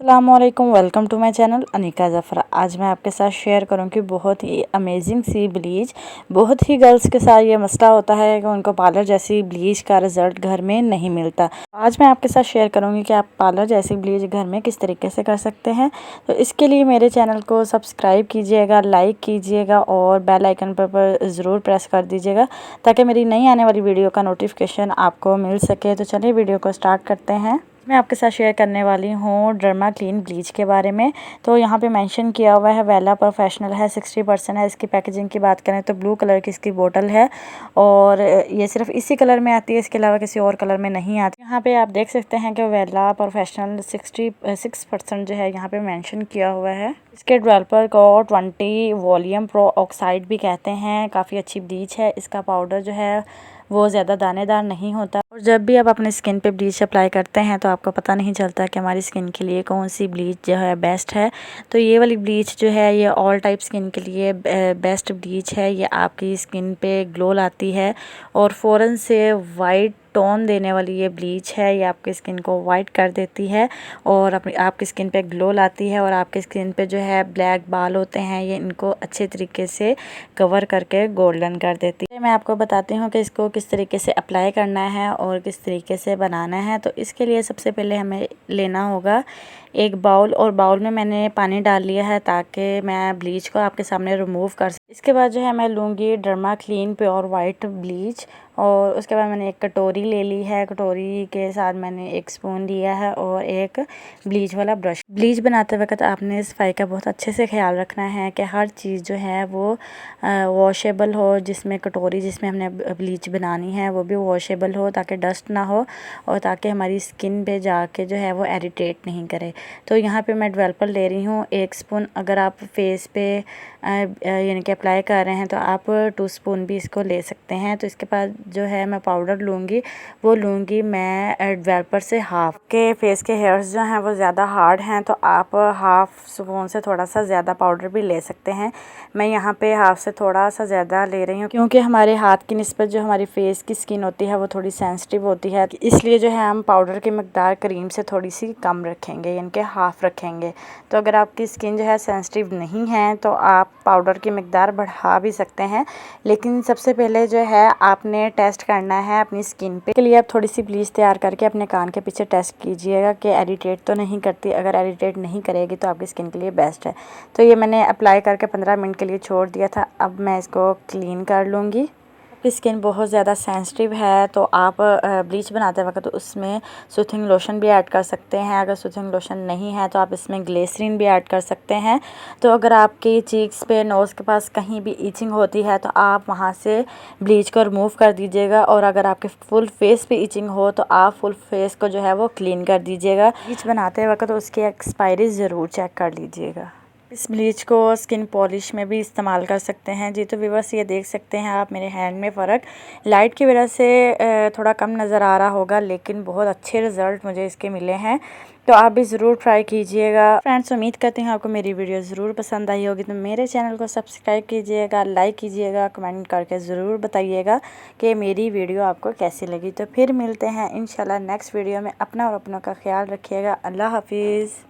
अस्सलामुअलैकुम, welcome to my channel Anika Zafar. आज मैं आपके साथ शेयर करूंगी बहुत ही अमेजिंग सी ब्लीच। बहुत ही गर्ल्स के साथ ये मसला होता है कि उनको पार्लर जैसी ब्लीच का रिज़ल्ट घर में नहीं मिलता। आज मैं आपके साथ शेयर करूंगी कि आप पार्लर जैसी ब्लीच घर में किस तरीके से कर सकते हैं। तो इसके लिए मेरे चैनल को सब्सक्राइब कीजिएगा, लाइक कीजिएगा और बेल आइकन पर ज़रूर प्रेस कर दीजिएगा ताकि मेरी नई आने वाली वीडियो का नोटिफिकेशन आपको मिल सके। तो चलिए वीडियो को स्टार्ट करते हैं। मैं आपके साथ शेयर करने वाली हूँ डर्मा क्लीन ब्लीच के बारे में। तो यहाँ पे मेंशन किया हुआ है वेला प्रोफेशनल है, 60% है। इसकी पैकेजिंग की बात करें तो ब्लू कलर की इसकी बोतल है और ये सिर्फ इसी कलर में आती है, इसके अलावा किसी और कलर में नहीं आती। यहाँ पे आप देख सकते हैं कि वेला प्रोफेशनल 66% जो है यहाँ पे मेंशन किया हुआ है। इसके डेवलपर को 20 वॉल्यूम प्रो ऑक्साइड भी कहते हैं। काफ़ी अच्छी ब्लीच है। इसका पाउडर जो है वो ज़्यादा दानेदार नहीं होता और जब भी आप अपने स्किन पे ब्लीच अप्लाई करते हैं तो आपको पता नहीं चलता कि हमारी स्किन के लिए कौन सी ब्लीच जो है बेस्ट है। तो ये वाली ब्लीच जो है ये ऑल टाइप स्किन के लिए बेस्ट ब्लीच है। ये आपकी स्किन पे ग्लो लाती है और फ़ौरन से वाइट टोन देने वाली ये ब्लीच है। ये आपकी स्किन को वाइट कर देती है और आपकी स्किन पे ग्लो लाती है और आपकी स्किन पे जो है ब्लैक बाल होते हैं ये इनको अच्छे तरीके से कवर करके गोल्डन कर देती है। मैं आपको बताती हूँ कि इसको किस तरीके से अप्लाई करना है और किस तरीके से बनाना है। तो इसके लिए सबसे पहले हमें लेना होगा एक बाउल और बाउल में मैंने पानी डाल लिया है ताकि मैं ब्लीच को आपके सामने रिमूव कर सकूँ। इसके बाद जो है मैं लूँगी derma clean pure white bleach और उसके बाद मैंने एक कटोरी ले ली है। कटोरी के साथ मैंने एक स्पून लिया है और एक ब्लीच वाला ब्रश। ब्लीच बनाते वक्त आपने सफाई का बहुत अच्छे से ख्याल रखना है कि हर चीज़ जो है वो वॉशेबल हो। जिसमें कटोरी जिसमें हमने ब्लीच बनानी है वो भी वॉशेबल हो ताकि डस्ट ना हो और ताकि हमारी स्किन पे जाके जो है वो इरिटेट नहीं करे। तो यहाँ पे मैं डेवलपर ले रही हूँ 1 स्पून। अगर आप फेस पे यानी कि अप्लाई कर रहे हैं तो आप 2 स्पून भी इसको ले सकते हैं। तो इसके बाद जो है मैं पाउडर लूँगी वो लूँगी मैं डेवलपर से हाफ़। के फेस के हेयर्स जो हैं वो ज़्यादा हार्ड हैं तो आप हाफ़ स्पून से थोड़ा सा ज़्यादा पाउडर भी ले सकते हैं। मैं यहाँ पे हाफ़ से थोड़ा सा ज़्यादा ले रही हूँ क्योंकि हमारे हाथ की निस्बत जो हमारी फेस की स्किन होती है वो थोड़ी सेंसिटिव होती है, इसलिए जो है हम पाउडर की मकदार क्रीम से थोड़ी सी कम रखेंगे यानी कि हाफ़ रखेंगे। तो अगर आपकी स्किन जो है सेंसिटिव नहीं है तो आप पाउडर की मकदार बढ़ा भी सकते हैं, लेकिन सबसे पहले जो है आपने टेस्ट करना है अपनी स्किन पे। के लिए आप थोड़ी सी ब्लीच तैयार करके अपने कान के पीछे टेस्ट कीजिएगा कि इरिटेट तो नहीं करती। अगर इरिटेट नहीं करेगी तो आपकी स्किन के लिए बेस्ट है। तो ये मैंने अप्लाई करके 15 मिनट के लिए छोड़ दिया था। अब मैं इसको क्लीन कर लूँगी। आपकी स्किन बहुत ज़्यादा सेंसिटिव है तो आप ब्लीच बनाते वक्त तो उसमें सूथिंग लोशन भी ऐड कर सकते हैं। अगर सूथिंग लोशन नहीं है तो आप इसमें ग्लिसरीन भी ऐड कर सकते हैं। तो अगर आपकी चीक्स पे नोज़ के पास कहीं भी ईचिंग होती है तो आप वहाँ से ब्लीच को रिमूव कर दीजिएगा और अगर आपके फुल फेस पे ईचिंग हो तो आप फुल फेस को जो है वो क्लीन कर दीजिएगा। ब्लीच बनाते वक्त तो उसकी एक्सपायरी ज़रूर चेक कर लीजिएगा। इस ब्लीच को स्किन पॉलिश में भी इस्तेमाल कर सकते हैं। जी तो व्यूअर्स ये देख सकते हैं आप मेरे हैंड में फ़र्क लाइट की वजह से थोड़ा कम नज़र आ रहा होगा, लेकिन बहुत अच्छे रिज़ल्ट मुझे इसके मिले हैं। तो आप भी ज़रूर ट्राई कीजिएगा। फ्रेंड्स उम्मीद करती हूँ आपको मेरी वीडियो ज़रूर पसंद आई होगी। तो मेरे चैनल को सब्सक्राइब कीजिएगा, लाइक कीजिएगा, कमेंट करके ज़रूर बताइएगा कि मेरी वीडियो आपको कैसी लगी। तो फिर मिलते हैं इंशाल्लाह नेक्स्ट वीडियो में। अपना और अपनों का ख्याल रखिएगा। अल्लाह हाफिज़।